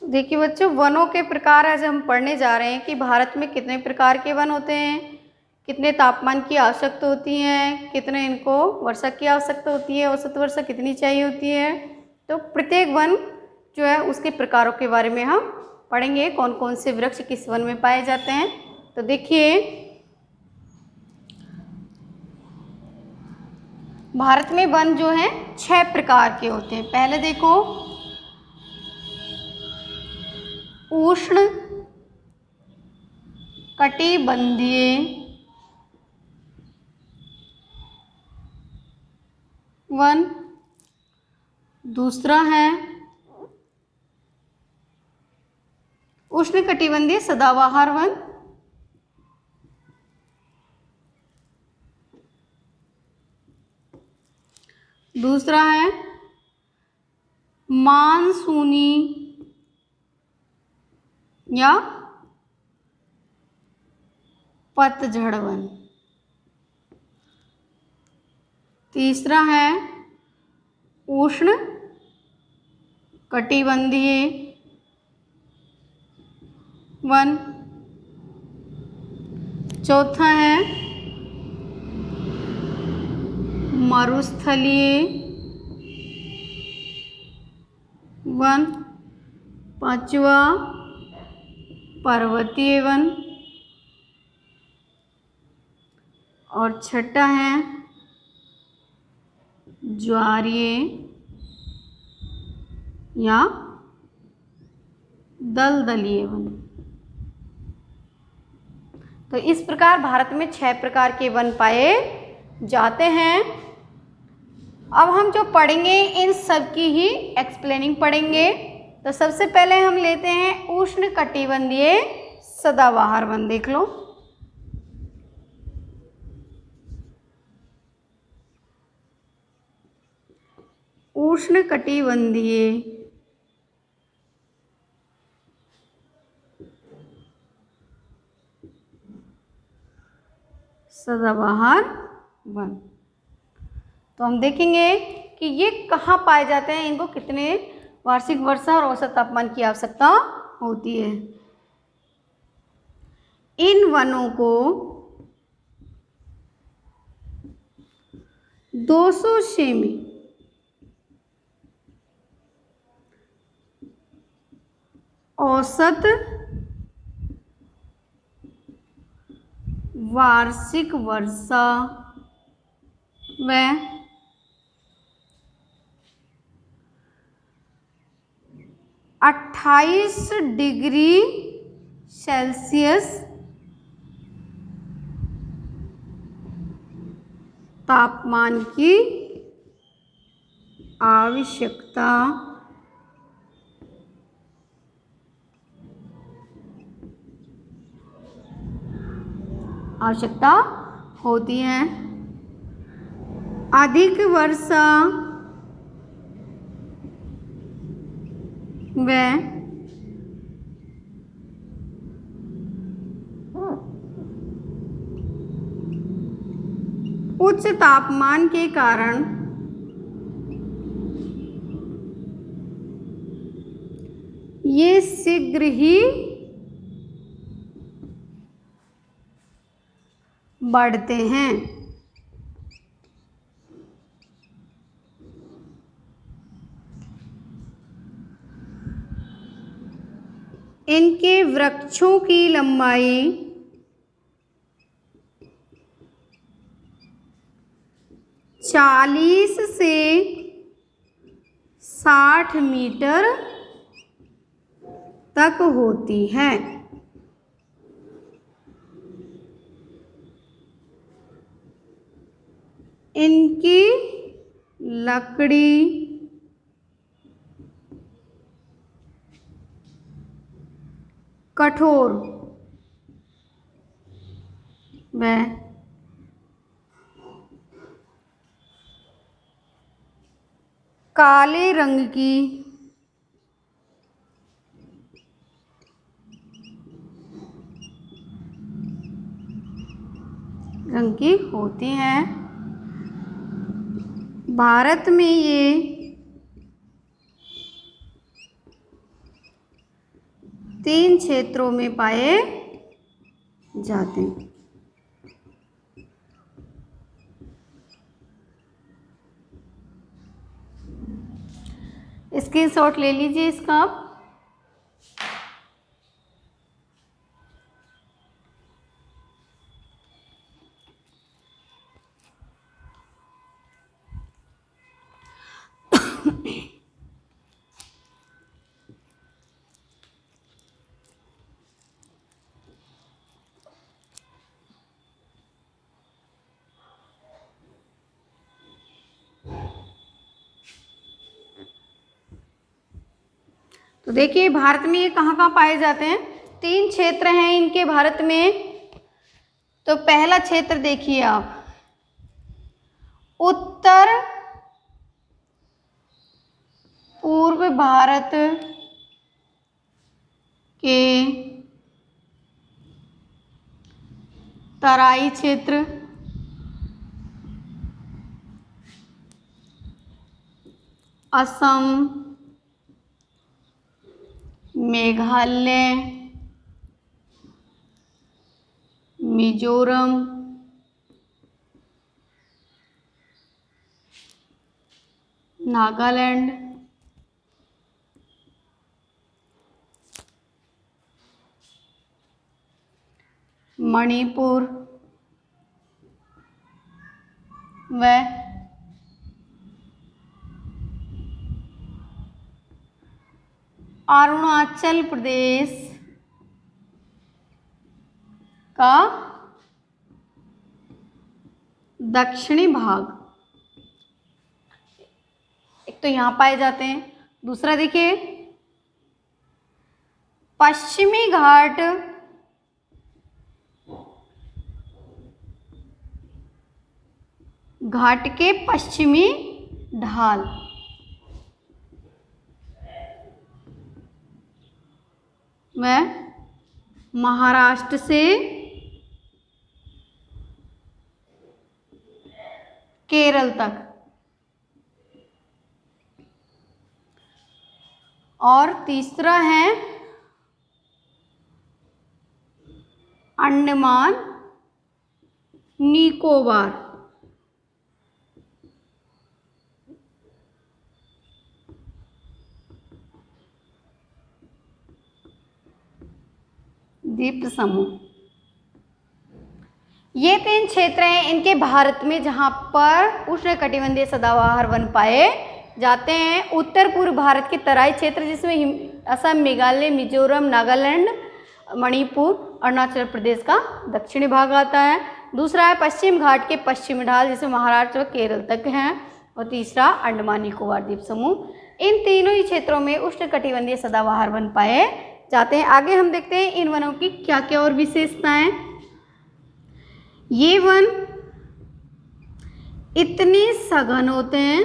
तो देखिए बच्चों, वनों के प्रकार आज हम पढ़ने जा रहे हैं कि भारत में कितने प्रकार के वन होते हैं, कितने तापमान की आवश्यकता होती है, कितने इनको वर्षा की आवश्यकता होती है, औसत वर्षा कितनी चाहिए होती है। तो प्रत्येक वन जो है उसके प्रकारों के बारे में हम पढ़ेंगे, कौन कौन से वृक्ष किस वन में पाए जाते हैं। तो देखिए, भारत में वन जो है 6 प्रकार के होते हैं। पहले देखो, उष्ण कटिबंधीय वन, दूसरा है उष्णकटिबंधीय सदाबहार वन, दूसरा है मानसूनी या पतझड़ वन, तीसरा है उष्ण कटिबंधीय वन, चौथा है मरुस्थलीय वन, पांचवा पर्वतीय वन और छठा है ज्वारीय या दलदलीय वन। तो इस प्रकार भारत में 6 प्रकार के वन पाए जाते हैं। अब हम जो पढ़ेंगे इन सब की ही एक्सप्लेनिंग पढ़ेंगे। तो सबसे पहले हम लेते हैं उष्ण कटिबंधीय सदाबहार वन। देख लो, उष्ण कटिबंधीय सदाबहार वन। तो हम देखेंगे कि ये कहाँ पाए जाते हैं, इनको कितने वार्षिक वर्षा और औसत तापमान की आवश्यकता होती है। इन वनों को 200 सेमी औसत वार्षिक वर्षा व 28 डिग्री सेल्सियस तापमान की आवश्यकता होती है। अधिक वर्षा व उच्च तापमान के कारण ये शीघ्र ही बढ़ते हैं। इनके वृक्षों की लंबाई 40 से 60 मीटर तक होती है। इनकी लकड़ी कठोर व काले रंग की होती हैं। भारत में ये 3 क्षेत्रों में पाए जाते हैं। स्क्रीनशॉट ले लीजिए इसका आप। तो देखिए भारत में ये कहाँ कहाँ पाए जाते हैं। 3 क्षेत्र हैं इनके भारत में। तो पहला क्षेत्र देखिए आप, उत्तर पूर्व भारत के तराई क्षेत्र, असम, मेघालय, मिजोरम, नागालैंड, मणिपुर व अरुणाचल प्रदेश का दक्षिणी भाग। एक तो यहाँ पाए जाते हैं। दूसरा देखिए, पश्चिमी घाट घाट के पश्चिमी ढाल, वह महाराष्ट्र से केरल तक। और तीसरा है अंडमान निकोबार। द्वीप समूह। ये 3 क्षेत्र हैं इनके भारत में जहां पर उष्णकटिबंधीय सदाबहार वन पाए जाते हैं। उत्तर पूर्व भारत के तराई क्षेत्र जिसमें असम, मेघालय, मिजोरम, नागालैंड, मणिपुर, अरुणाचल प्रदेश का दक्षिणी भाग आता है। दूसरा है पश्चिम घाट के पश्चिमी ढाल जिसमें महाराष्ट्र व केरल तक हैं। और तीसरा अंडमान निकोबार द्वीप समूह। इन तीनों ही क्षेत्रों में उष्णकटिबंधीय सदाबहार वन पाए जाते हैं। आगे हम देखते हैं इन वनों की क्या क्या और विशेषताएं। ये वन इतने सघन होते हैं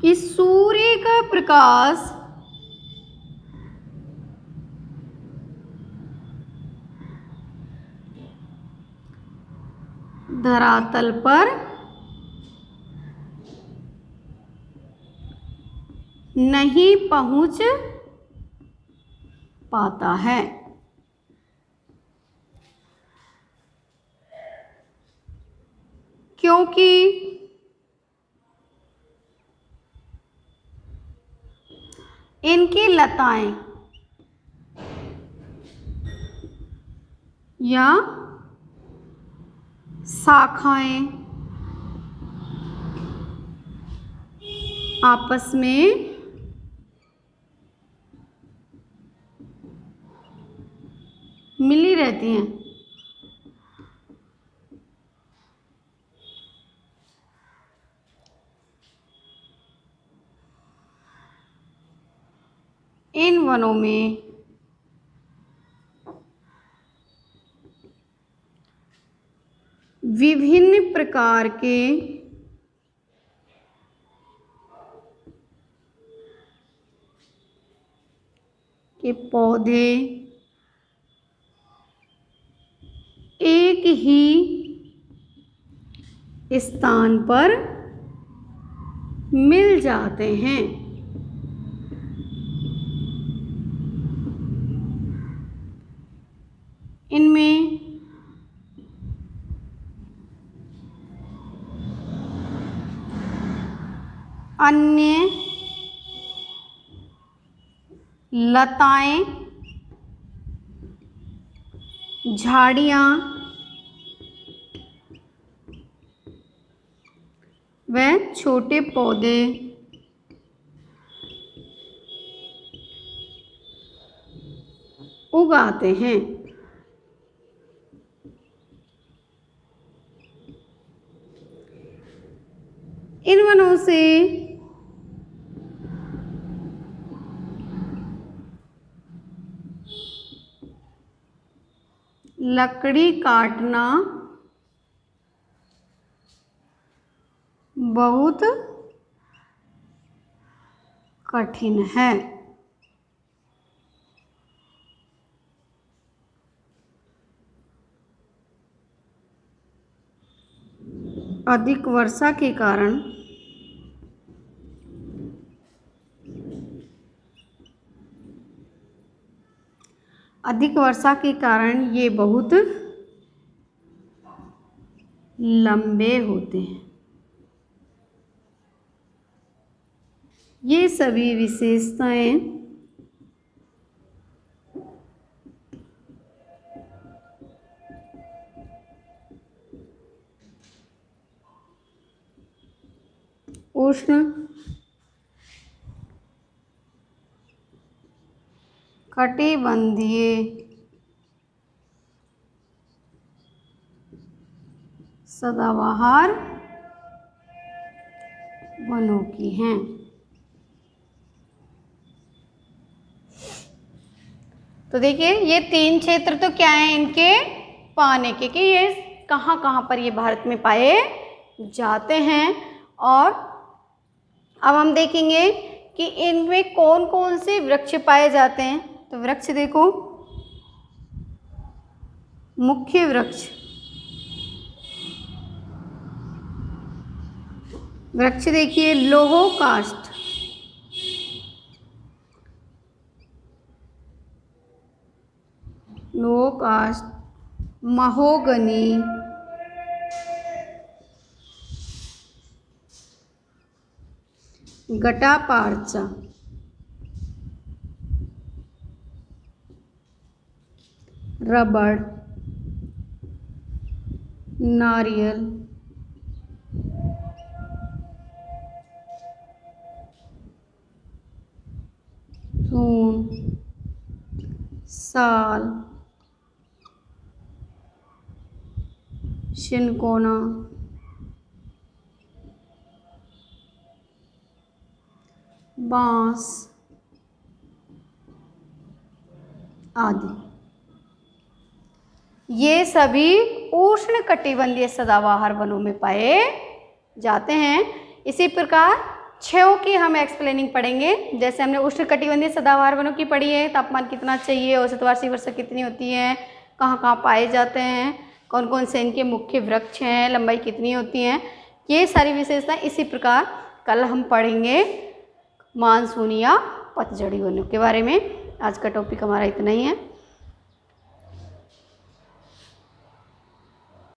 कि सूर्य का प्रकाश धरातल पर नहीं पहुंच पाता है। क्योंकि इनकी लताएं या शाखाएं आपस में मिली रहती हैं। इन वनों में विभिन्न प्रकार के पौधे एक ही स्थान पर मिल जाते हैं। इनमें अन्य लताएं, झाड़ियाँ व छोटे पौधे उगाते हैं। इन वनों से लकड़ी काटना बहुत कठिन है। अधिक वर्षा के कारण ये बहुत लंबे होते हैं। ये सभी विशेषताएं उष्ण कटिबंधीय सदाबहार वनों की हैं। तो देखिए ये 3 क्षेत्र तो क्या है इनके पाने के, कि ये कहाँ कहाँ पर ये भारत में पाए जाते हैं। और अब हम देखेंगे कि इनमें कौन कौन से वृक्ष पाए जाते हैं। तो वृक्ष देखो, मुख्य वृक्ष देखिए लोहो काष्ठ, महोगनी, गटापार्चा, रबड़, नारियल, सून, साल, शिनकोना, बांस आदि, ये सभी उष्णकटिबंधीय सदाबहार वनों में पाए जाते हैं। इसी प्रकार क्षयों की हम एक्सप्लेनिंग पढ़ेंगे। जैसे हमने उष्णकटिबंधीय सदाबहार वनों की पढ़ी है, तापमान कितना चाहिए, औसत वार्षिक वर्षा कितनी होती है, कहाँ कहाँ पाए जाते हैं, कौन कौन से इनके मुख्य वृक्ष हैं, लंबाई कितनी होती है, ये सारी विशेषताएं। इसी प्रकार कल हम पढ़ेंगे मानसूनी या पतझड़ी वनों के बारे में। आज का टॉपिक हमारा इतना ही है।